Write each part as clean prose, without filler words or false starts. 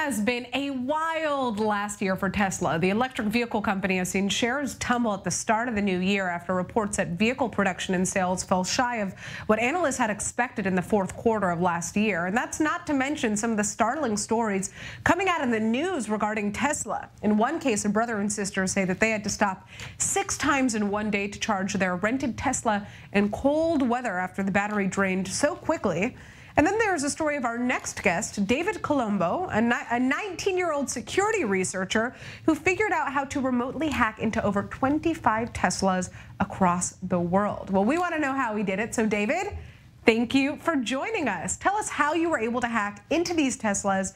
has been a wild last year for Tesla. The electric vehicle company has seen shares tumble at the start of the new year after reports that vehicle production and sales fell shy of what analysts had expected in the fourth quarter of last year. And that's not to mention some of the startling stories coming out in the news regarding Tesla. In one case, a brother and sister say that they had to stop 6 times in one day to charge their rented Tesla in cold weather after the battery drained so quickly. And then there's a story of our next guest, David Colombo, a 19-year-old security researcher who figured out how to remotely hack into over 25 Teslas across the world. Well, we want to know how he did it. So David, thank you for joining us. Tell us how you were able to hack into these Teslas.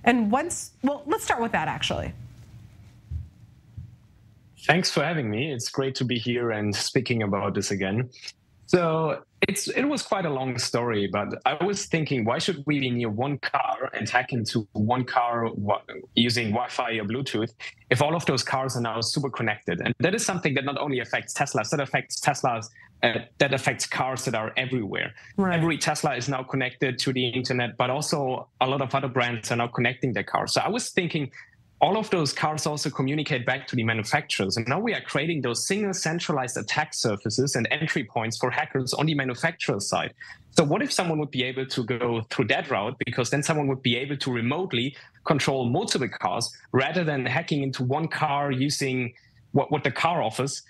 And let's start with that, actually. Thanks for having me. It's great to be here and speaking about this again. So it was quite a long story, but I was thinking, why should we be near one car and hack into one car using Wi-Fi or Bluetooth if all of those cars are now super connected? And that is something that not only affects Teslas, that affects cars that are everywhere. Right. Every Tesla is now connected to the internet, but also a lot of other brands are now connecting their cars. So I was thinking, all of those cars also communicate back to the manufacturers. And now we are creating those single centralized attack surfaces and entry points for hackers on the manufacturer side. So what if someone would be able to go through that route? Because then someone would be able to remotely control multiple cars rather than hacking into one car using what the car offers.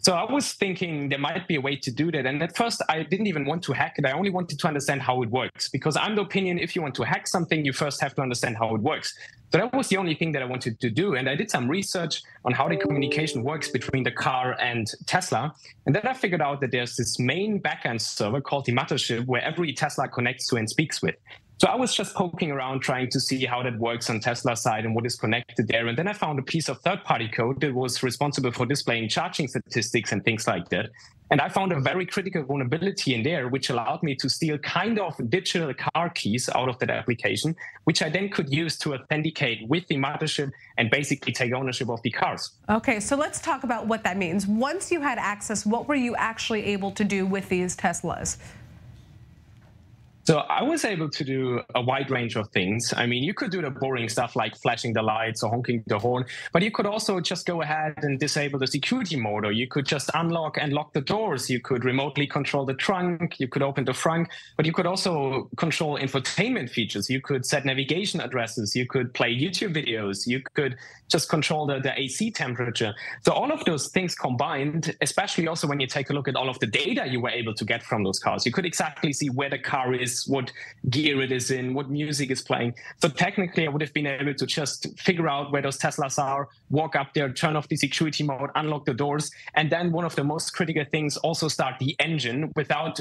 So I was thinking there might be a way to do that. And at first, I didn't even want to hack it. I only wanted to understand how it works, because I'm the opinion, if you want to hack something, you first have to understand how it works. So that was the only thing that I wanted to do. And I did some research on how the communication works between the car and Tesla. And then I figured out that there's this main backend server called the mothership where every Tesla connects to and speaks with. So I was just poking around trying to see how that works on Tesla's side and what is connected there. And then I found a piece of third-party code that was responsible for displaying charging statistics and things like that. And I found a very critical vulnerability in there, which allowed me to steal kind of digital car keys out of that application, which I then could use to authenticate with the mothership and basically take ownership of the cars. Okay, so let's talk about what that means. Once you had access, what were you actually able to do with these Teslas? So I was able to do a wide range of things. I mean, you could do the boring stuff like flashing the lights or honking the horn, but you could also just go ahead and disable the security mode, or you could just unlock and lock the doors. You could remotely control the trunk. You could open the front, but you could also control infotainment features. You could set navigation addresses. You could play YouTube videos. You could just control the AC temperature. So all of those things combined, especially also when you take a look at all of the data you were able to get from those cars, you could exactly see where the car is, what gear it is in, what music is playing. So technically, I would have been able to just figure out where those Teslas are, walk up there, turn off the security mode, unlock the doors, and then one of the most critical things, also start the engine without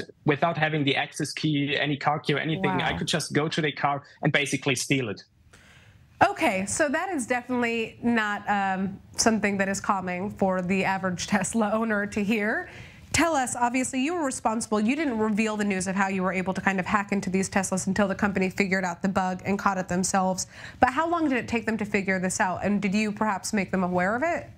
having the access key, any car key or anything. Wow. I could just go to the car and basically steal it. Okay, so that is definitely not something that is calming for the average Tesla owner to hear. Tell us, obviously, you were responsible. You didn't reveal the news of how you were able to kind of hack into these Teslas until the company figured out the bug and caught it themselves. But how long did it take them to figure this out? And did you perhaps make them aware of it?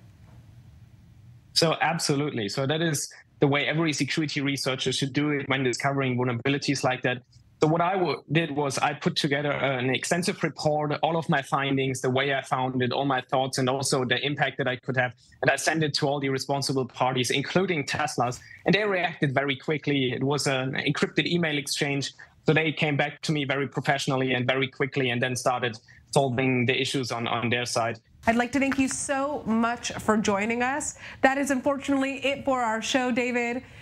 So absolutely. So that is the way every security researcher should do it when discovering vulnerabilities like that. So what I did was I put together an extensive report, all of my findings, the way I found it, all my thoughts, and also the impact that I could have. And I sent it to all the responsible parties, including Teslas. And they reacted very quickly. It was an encrypted email exchange. So they came back to me very professionally and very quickly and then started solving the issues on their side. I'd like to thank you so much for joining us. That is unfortunately it for our show, David.